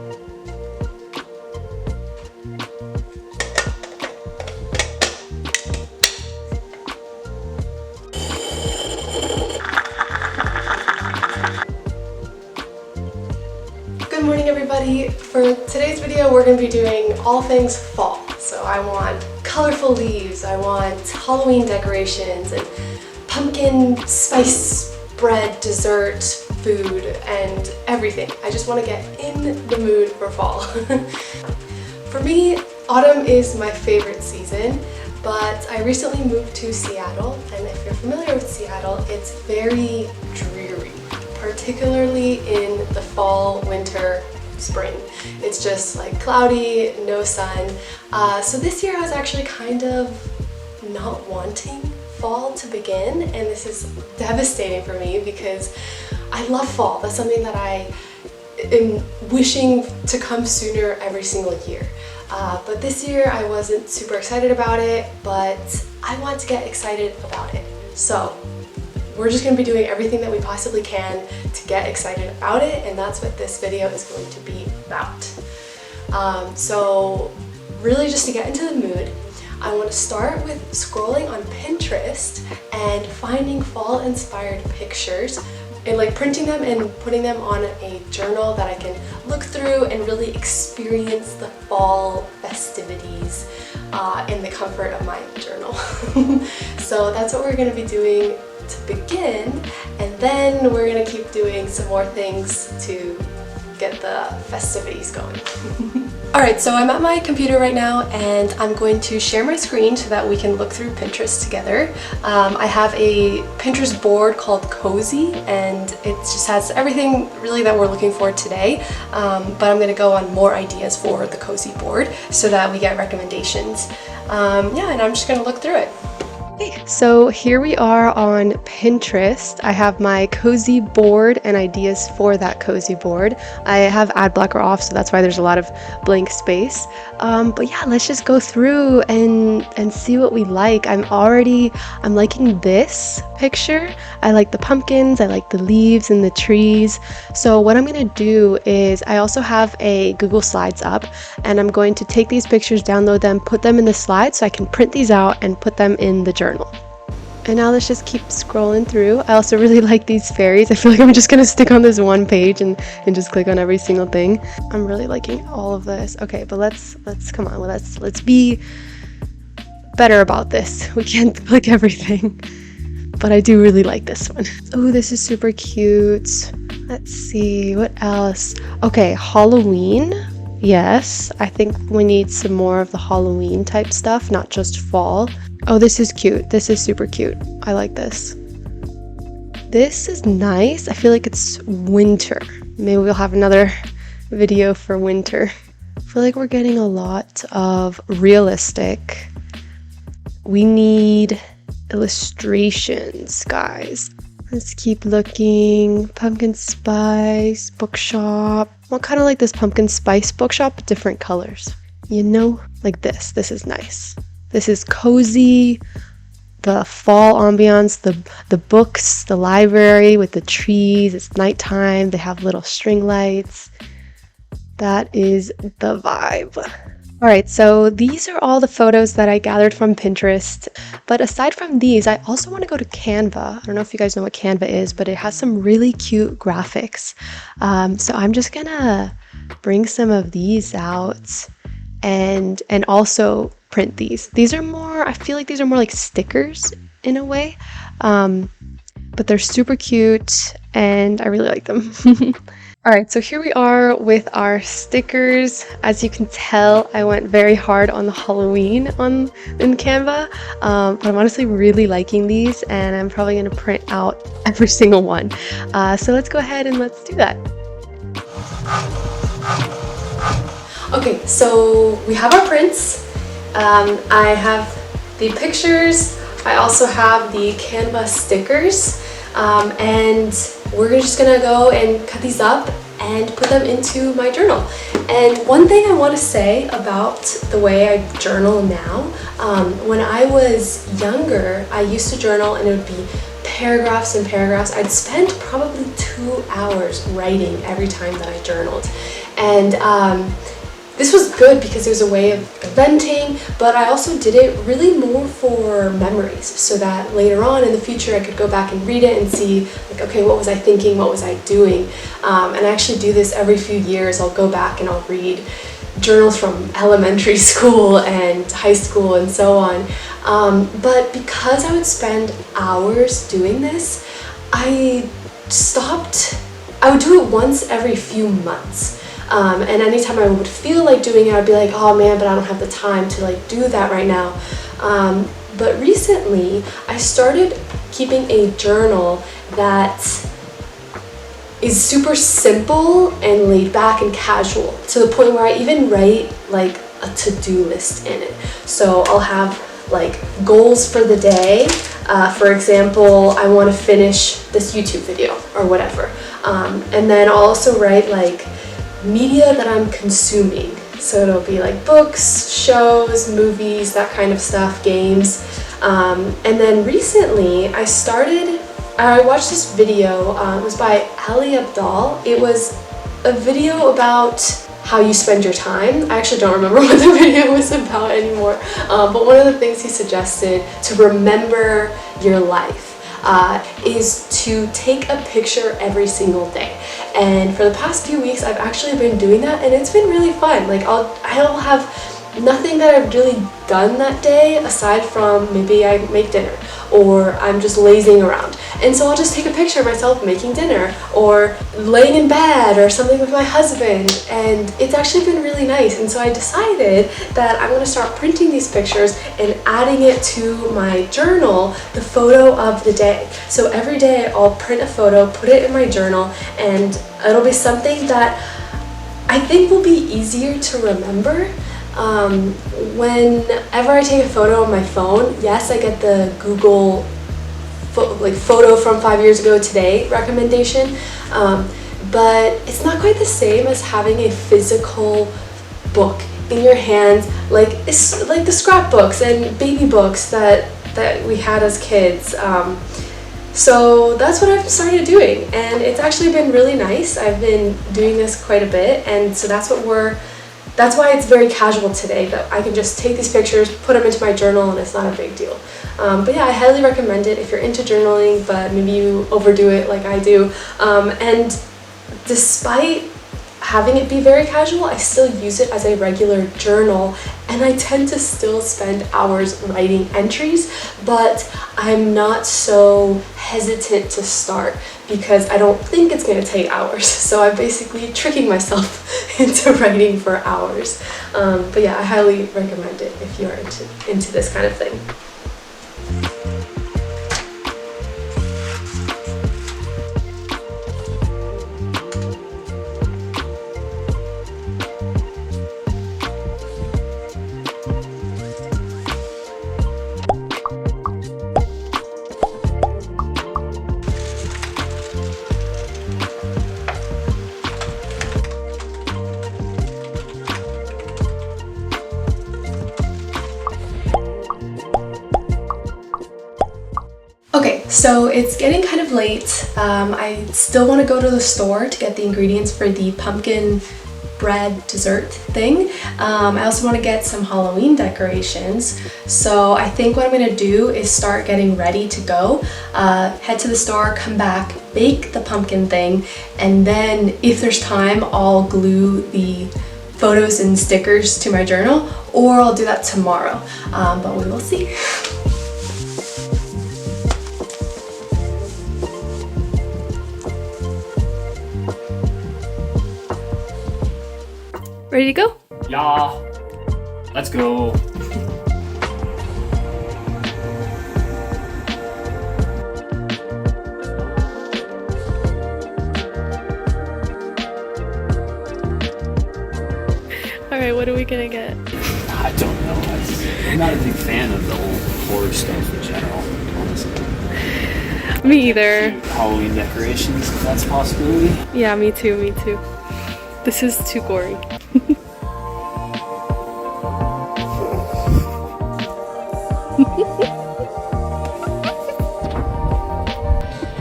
Good morning, everybody. For today's video, we're going to be doing all things fall. So I want colorful leaves, I want Halloween decorations, and pumpkin spice bread, dessert, food, and everything. I just want to get in the mood for fall. For me, autumn is my favorite season, but I recently moved to Seattle, and if you're familiar with Seattle, it's very dreary, particularly in the fall, winter, spring. It's just like cloudy, no sun. So this year I was actually kind of not wanting fall to begin, and this is devastating for me because I love fall. That's something that I am wishing to come sooner every single year. But this year I wasn't super excited about it, but I want to get excited about it. So we're just going to be doing everything that we possibly can to get excited about it, and that's what this video is going to be about. So really just to get into the mood, I want to start with scrolling on Pinterest and finding fall inspired pictures and like printing them and putting them on a journal that I can look through and really experience the fall festivities in the comfort of my journal. So that's what we're going to be doing to begin, and then we're going to keep doing some more things to get the festivities going. Alright, so I'm at my computer right now and I'm going to share my screen so that we can look through Pinterest together. I have a Pinterest board called Cozy, and it just has everything really that we're looking for today, but I'm going to go on more ideas for the Cozy board so that we get recommendations. Yeah, and I'm just going to look through it. Okay, so here we are on Pinterest. I have my cozy board and ideas for that cozy board. I have ad blocker off, so that's why there's a lot of blank space. But yeah, let's just go through and see what we like. I'm liking this picture. I like the pumpkins, I like the leaves and the trees. So what I'm gonna do is I also have a Google Slides up, and I'm going to take these pictures, download them, put them in the slides so I can print these out and put them in the journal. And now let's just keep scrolling through. I also really like these fairies. I feel like I'm just gonna stick on this one page and just click on every single thing. I'm really liking all of this. Okay, but let's come on, let's be better about this. We can't click everything. But I do really like this one. Oh, this is super cute. Let's see, what else? Okay, Halloween. Yes, I think we need some more of the Halloween type stuff, not just fall. Oh, this is cute. This is super cute. I like this. This is nice. I feel like it's winter. Maybe we'll have another video for winter. I feel like we're getting a lot of realistic. We need illustrations, guys. Let's keep looking. Pumpkin spice bookshop. Well, kind of like this pumpkin spice bookshop, but different colors. You know, like this. This is nice. This is cozy. The fall ambiance, the books, the library with the trees. It's nighttime. They have little string lights. That is the vibe. Alright, so these are all the photos that I gathered from Pinterest, but aside from these, I also want to go to Canva. I don't know if you guys know what Canva is, but it has some really cute graphics. So I'm just gonna bring some of these out and also print these. These are more, I feel like these are more like stickers in a way, but they're super cute and I really like them. Alright, so here we are with our stickers. As you can tell, I went very hard on the Halloween in Canva, but I'm honestly really liking these, and I'm probably going to print out every single one. So let's go ahead and let's do that. Okay, so we have our prints. I have the pictures. I also have the Canva stickers, and we're just gonna go and cut these up and put them into my journal. And one thing I want to say about the way I journal now, when I was younger, I used to journal and it would be paragraphs and paragraphs. I'd spend probably 2 hours writing every time that I journaled. And this was good because it was a way of venting, but I also did it really more for memories so that later on in the future I could go back and read it and see, like, okay, what was I thinking, what was I doing? And I actually do this every few years. I'll go back and I'll read journals from elementary school and high school and so on. But because I would spend hours doing this, I would do it once every few months. And anytime I would feel like doing it, I'd be like, oh man, but I don't have the time to like do that right now. But recently I started keeping a journal that is super simple and laid back and casual, to the point where I even write like a to-do list in it. So I'll have like goals for the day. For example, I want to finish this YouTube video or whatever. And then I'll also write like media that I'm consuming. So it'll be like books, shows, movies, that kind of stuff, games. And then recently I watched this video. It was by Ali Abdal. It was a video about how you spend your time. I actually don't remember what the video was about anymore. But one of the things he suggested to remember your life is to take a picture every single day. And for the past few weeks I've actually been doing that, and it's been really fun. Like I'll have nothing that I've really done that day aside from maybe I make dinner or I'm just lazing around. And so I'll just take a picture of myself making dinner or laying in bed or something with my husband, and it's actually been really nice. And so I decided that I'm going to start printing these pictures and adding it to my journal, the photo of the day. So every day I'll print a photo, put it in my journal, and it'll be something that I think will be easier to remember. Whenever I take a photo on my phone, yes, I get the Google photo from 5 years ago today recommendation, but it's not quite the same as having a physical book in your hands, it's like the scrapbooks and baby books that we had as kids. So that's what I've started doing, and it's actually been really nice. I've been doing this quite a bit, and so that's why it's very casual today, that I can just take these pictures, put them into my journal, and it's not a big deal. But yeah, I highly recommend it if you're into journaling, but maybe you overdo it like I do. And despite having it be very casual, I still use it as a regular journal, and I tend to still spend hours writing entries, but I'm not so hesitant to start because I don't think it's going to take hours. So I'm basically tricking myself into writing for hours. But yeah, I highly recommend it if you're into this kind of thing. Okay, so it's getting kind of late. I still want to go to the store to get the ingredients for the pumpkin bread dessert thing. I also want to get some Halloween decorations. So I think what I'm going to do is start getting ready to go, head to the store, come back, bake the pumpkin thing, and then if there's time, I'll glue the photos and stickers to my journal, or I'll do that tomorrow, but we will see. Ready to go? Yeah, let's go. Alright, what are we gonna get? I don't know. I'm not a big fan of the whole horror stuff in general, honestly. Me either. Halloween decorations, if that's a possibility. Yeah, me too, me too. This is too gory.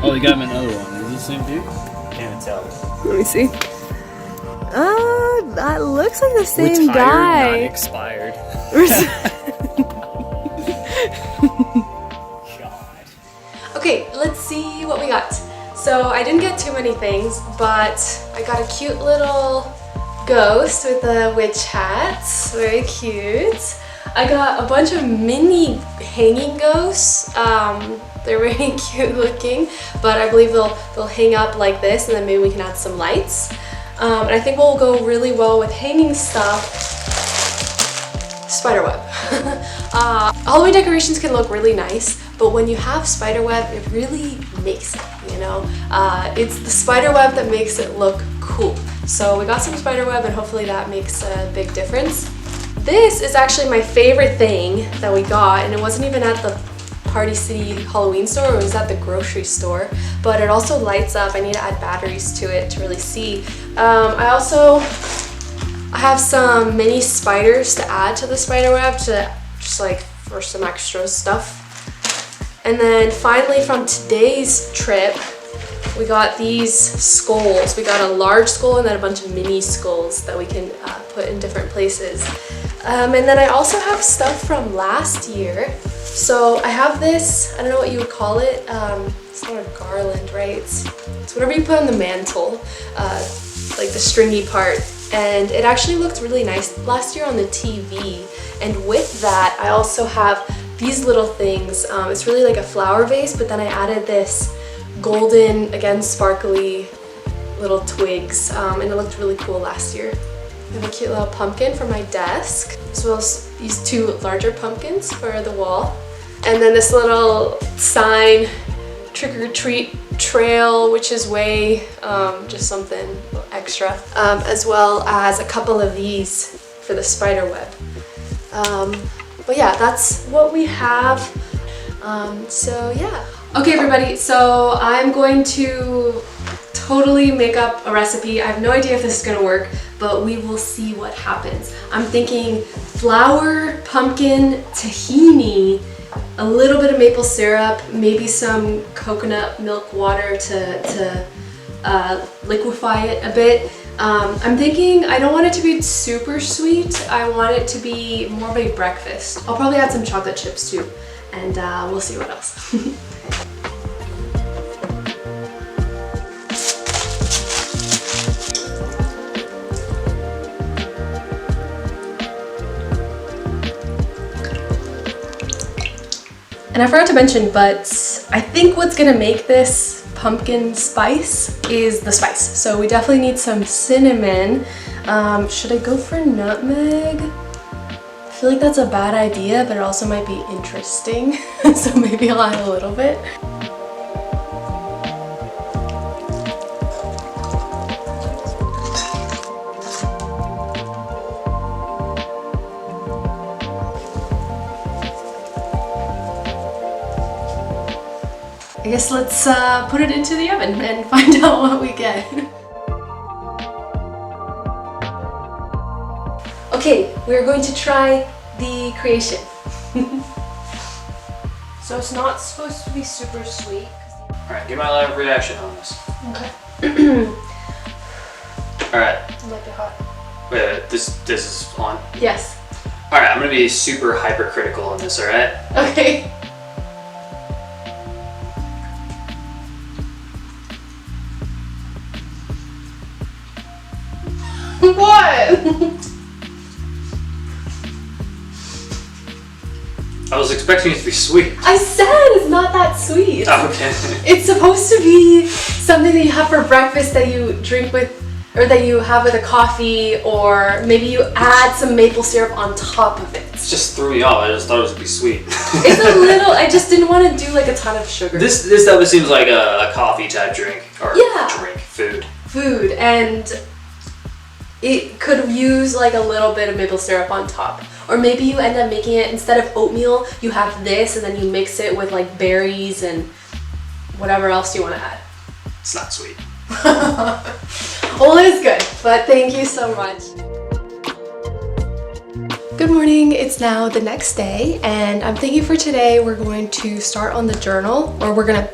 Oh, you got me another one. Is it the same dude? Can't even tell. Let me see. That looks like the same Retired, guy. not expired. God. Okay, let's see what we got. So I didn't get too many things, but I got a cute little ghost with a witch hat. Very cute. I got a bunch of mini hanging ghosts. They're very cute looking, but I believe they'll hang up like this, and then maybe we can add some lights. And I think what will go really well with hanging stuff, spiderweb. Halloween decorations can look really nice, but when you have spiderweb, it really makes it, you know? It's the spiderweb that makes it look cool. So we got some spiderweb, and hopefully that makes a big difference. This is actually my favorite thing that we got, and it wasn't even at the Party City Halloween store, it was at the grocery store, but it also lights up. I need to add batteries to it to really see. I have some mini spiders to add to the spiderweb, to just like for some extra stuff. And then finally, from today's trip, we got these skulls. We got a large skull and then a bunch of mini skulls that we can put in different places. And then I also have stuff from last year. So I have this, I don't know what you would call it. It's not a garland, right? It's whatever you put on the mantle, like the stringy part. And it actually looked really nice last year on the TV. And with that, I also have these little things. It's really like a flower vase, but then I added this golden, again, sparkly little twigs. And it looked really cool last year. I have a cute little pumpkin for my desk, as well as these two larger pumpkins for the wall. And then this little sign, trick or treat trail, which is way, just something extra, as well as a couple of these for the spider web. But yeah, that's what we have. So yeah. Okay everybody, so I'm going to totally make up a recipe. I have no idea if this is gonna work, but we will see what happens. I'm thinking flour, pumpkin, tahini, a little bit of maple syrup, maybe some coconut milk water to liquefy it a bit. I'm thinking I don't want it to be super sweet. I want it to be more of a breakfast. I'll probably add some chocolate chips too, and we'll see what else. And I forgot to mention, but I think what's gonna make this pumpkin spice is the spice. So we definitely need some cinnamon. Should I go for nutmeg? I feel like that's a bad idea, but it also might be interesting. So maybe I'll add a little bit. I guess let's put it into the oven and find out what we get. Okay, we're going to try the creation. So it's not supposed to be super sweet. Alright, give my live reaction on this. Okay. Alright. It might be hot. Wait, this is on? Yes. Alright, I'm gonna be super hypercritical on this, alright? Okay. What? I was expecting it to be sweet. I said it's not that sweet. Oh, okay. It's supposed to be something that you have for breakfast that you drink with, or that you have with a coffee, or maybe you add some maple syrup on top of it. It just threw me off. I just thought it was gonna be sweet. It's a little, I just didn't want to do like a ton of sugar. This definitely seems like a coffee type drink, or food. Food, and it could use like a little bit of maple syrup on top. Or maybe you end up making it, instead of oatmeal, you have this and then you mix it with like berries and whatever else you want to add. It's not sweet. Well, it is good, but thank you so much. Good morning, it's now the next day, and I'm thinking for today we're going to start on the journal, or we're gonna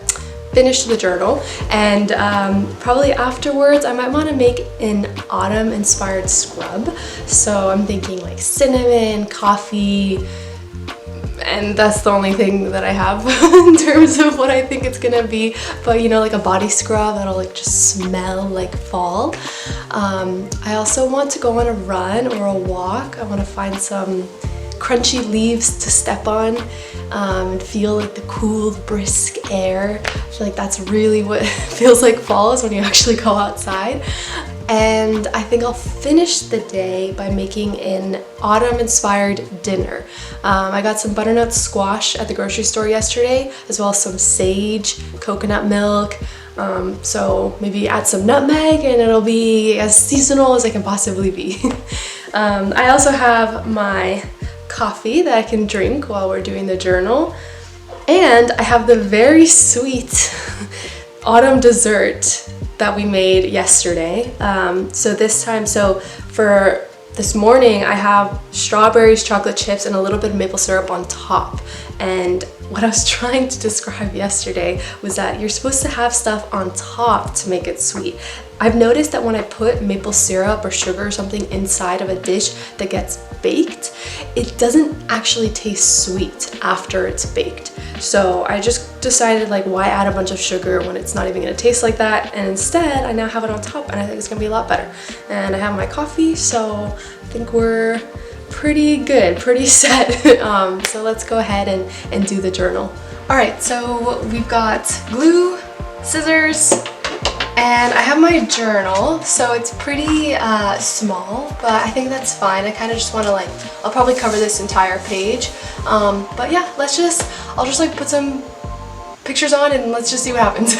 finish the journal, and probably afterwards I might want to make an autumn inspired scrub. So I'm thinking like cinnamon, coffee, and that's the only thing that I have in terms of what I think it's gonna be. But you know, like a body scrub that'll like just smell like fall. I also want to go on a run or a walk. I want to find some crunchy leaves to step on and feel like the cool, brisk air. I feel like that's really what feels like fall, is when you actually go outside. And I think I'll finish the day by making an autumn-inspired dinner. I got some butternut squash at the grocery store yesterday, as well as some sage, coconut milk. So maybe add some nutmeg and it'll be as seasonal as it can possibly be. I also have my coffee that I can drink while we're doing the journal. And I have the very sweet autumn dessert that we made yesterday. So for this morning, I have strawberries, chocolate chips, and a little bit of maple syrup on top. And what I was trying to describe yesterday was that you're supposed to have stuff on top to make it sweet. I've noticed that when I put maple syrup or sugar or something inside of a dish that gets baked, it doesn't actually taste sweet after it's baked. So I just decided, like, why add a bunch of sugar when it's not even gonna taste like that? And instead, I now have it on top, and I think it's gonna be a lot better. And I have my coffee, so I think we're pretty good, pretty set. So let's go ahead and do the journal. All right, so we've got glue, scissors, and I have my journal. So it's pretty small, but I think that's fine. I kind of just want to, like, I'll probably cover this entire page. But yeah, I'll just like put some pictures on and let's just see what happens.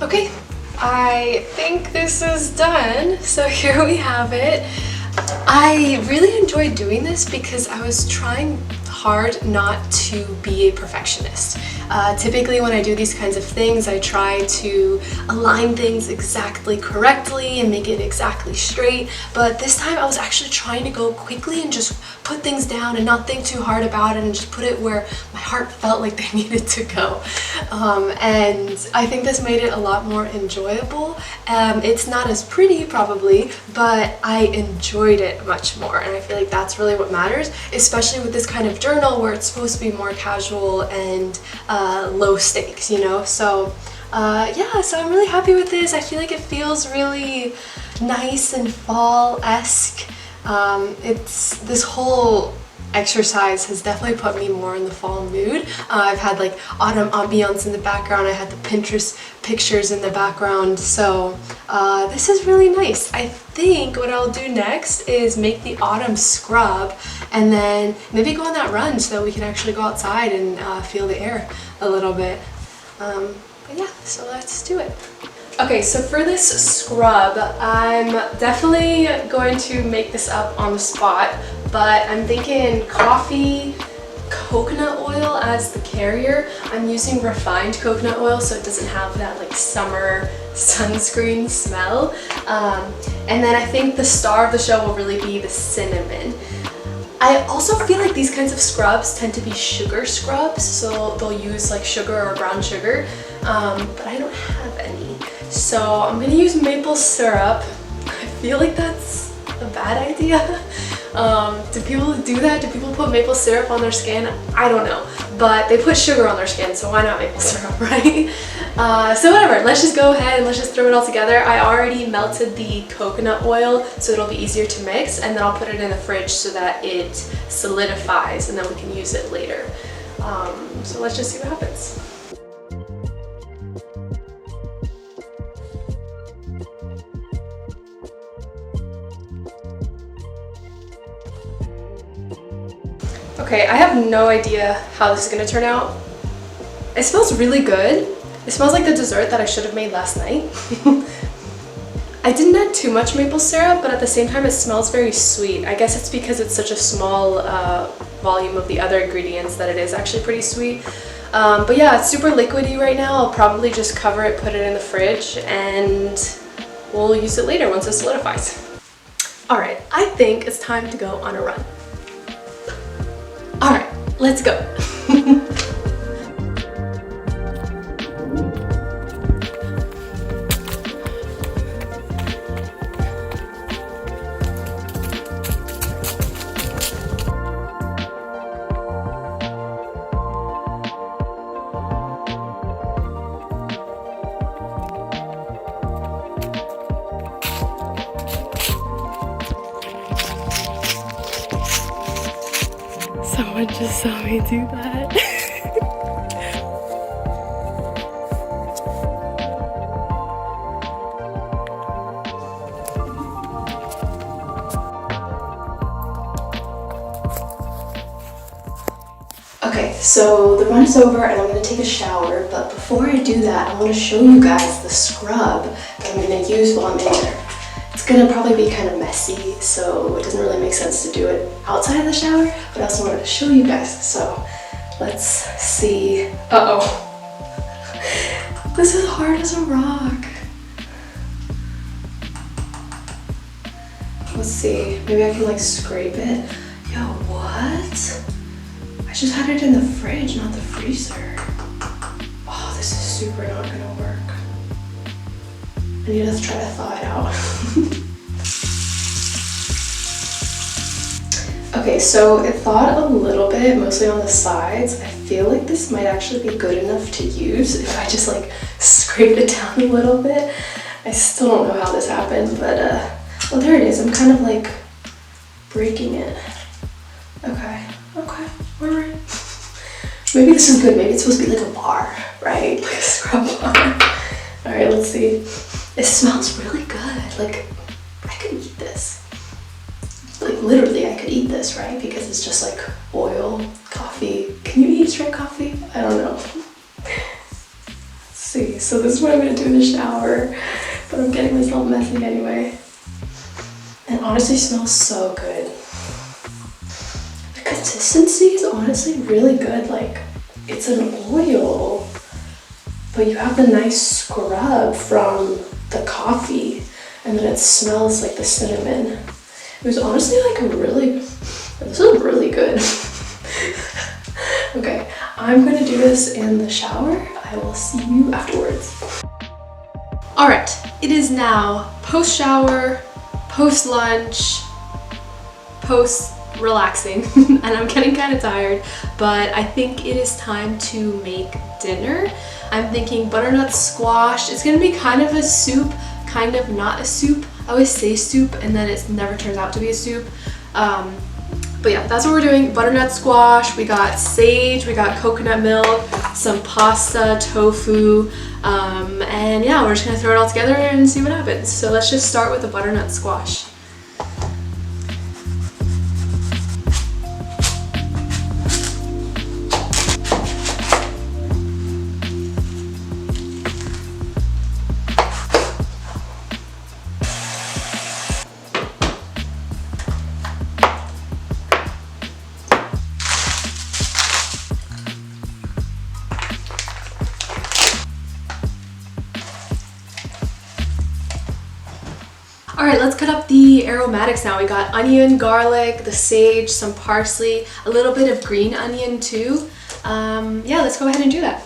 Okay, I think this is done. So here we have it. I really enjoyed doing this because I was trying hard not to be a perfectionist. Typically when I do these kinds of things, I try to align things exactly correctly and make it exactly straight, but this time I was actually trying to go quickly and just put things down and not think too hard about it and just put it where my heart felt like they needed to go. And I think this made it a lot more enjoyable. It's not as pretty probably, but I enjoyed it much more, and I feel like that's really what matters, especially with this kind of journal where it's supposed to be more casual and low stakes, you know? So yeah, so I'm really happy with this. I feel like it feels really nice and fall-esque. This whole exercise has definitely put me more in the fall mood. I've had like autumn ambiance in the background. I had the Pinterest pictures in the background. So this is really nice. I think what I'll do next is make the autumn scrub and then maybe go on that run so that we can actually go outside and feel the air a little bit. But yeah, so let's do it. Okay, so for this scrub, I'm definitely going to make this up on the spot, but I'm thinking coffee, coconut oil as the carrier. I'm using refined coconut oil so it doesn't have that like summer sunscreen smell. And then I think the star of the show will really be the cinnamon. I also feel like these kinds of scrubs tend to be sugar scrubs, so they'll use like sugar or brown sugar, but I don't have any. So I'm gonna use maple syrup. I feel like that's a bad idea. Do people do that? Do people put maple syrup on their skin? I don't know, but they put sugar on their skin, so why not maple syrup, right? So whatever, let's just go ahead and let's just throw it all together. I already melted the coconut oil so it'll be easier to mix, and then I'll put it in the fridge so that it solidifies and then we can use it later. So let's just see what happens. Okay, I have no idea how this is gonna turn out. It smells really good. It smells like the dessert that I should have made last night. I didn't add too much maple syrup, but at the same time it smells very sweet. I guess it's because it's such a small volume of the other ingredients that it is actually pretty sweet. But yeah, it's super liquidy right now. I'll probably just cover it, put it in the fridge, and we'll use it later once it solidifies. All right, I think it's time to go on a run. All right, let's go. Someone just saw me do that. Okay, so the run is over and I'm gonna take a shower, but before I do that, I wanna show you guys the scrub that I'm gonna use while I'm in there. It's gonna probably be kind of messy, so it doesn't really make sense to do it outside of the shower, but I also wanted to show you guys, so let's see. Uh-oh. This is hard as a rock. Let's see, maybe I can like scrape it. Yo, what? I just had it in the fridge, not the freezer. Oh, this is super not gonna work. I need to try to thaw it out. Okay, so it thawed a little bit, mostly on the sides. I feel like this might actually be good enough to use if I just like scrape it down a little bit. I still don't know how this happened, but well, there it is. I'm kind of like breaking it. Okay, all right. Maybe this is good. Maybe it's supposed to be like a bar, right? Like a scrub bar. All right, let's see. It smells really good. Like, I could eat this. Like, literally, I could eat this, right? Because it's just like oil, coffee. Can you eat straight coffee? I don't know. Let's see. So this is what I'm gonna do in the shower, but I'm getting myself messy anyway. And honestly, smells so good. The consistency is honestly really good. Like, it's an oil, but you have the nice scrub from the coffee, and then it smells like the cinnamon. It was honestly like this is really good. Okay, I'm gonna do this in the shower. I will see you afterwards. All right, it is now post-shower, post-lunch, post-relaxing, and I'm getting kind of tired, but I think it is time to make dinner. I'm thinking butternut squash. It's gonna be kind of a soup, kind of not a soup. I always say soup and then it never turns out to be a soup. But yeah, that's what we're doing. Butternut squash, we got sage, we got coconut milk, some pasta, tofu, and yeah, we're just gonna throw it all together and see what happens. So let's just start with the butternut squash. All right, let's cut up the aromatics now. We got onion, garlic, the sage, some parsley, a little bit of green onion too. Yeah, let's go ahead and do that.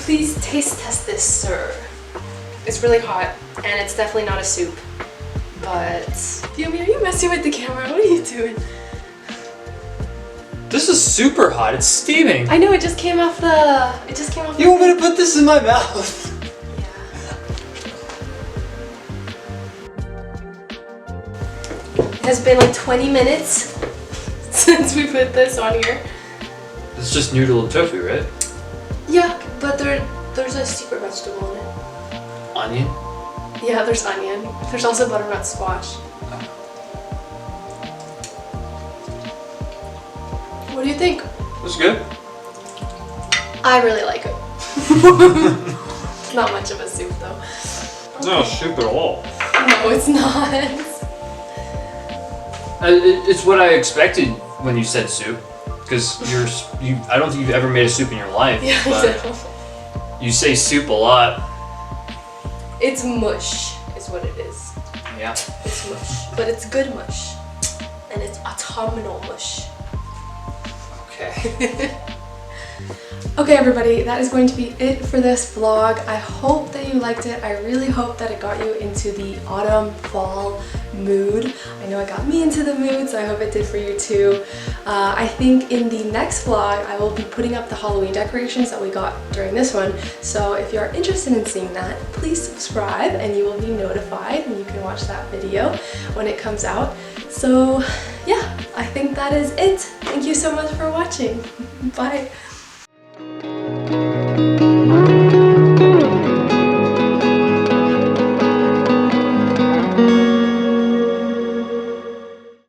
Please taste test this, sir. It's really hot, and it's definitely not a soup. But Yumi, are you messing with the camera? What are you doing? This is super hot. It's steaming. I know, it just came off the. You want me to put this in my mouth? It has been like 20 minutes since we put this on here. It's just noodle and tofu, right? Yeah, but there's a secret vegetable in it. Onion? Yeah, there's onion. There's also butternut squash. What do you think? It's good. I really like it. Not much of a soup though. It's not a soup at all. No, it's not. It's what I expected when you said soup. Because I don't think you've ever made a soup in your life. Yeah, but you say soup a lot. It's mush, is what it is. Yeah. It's mush, but it's good mush, and it's autumnal mush. Okay. Okay, everybody, that is going to be it for this vlog. I hope that you liked it. I really hope that it got you into the autumn, fall mood. I know it got me into the mood, so I hope it did for you too. I think in the next vlog, I will be putting up the Halloween decorations that we got during this one. So if you are interested in seeing that, please subscribe and you will be notified and you can watch that video when it comes out. So yeah, I think that is it. Thank you so much for watching. Bye.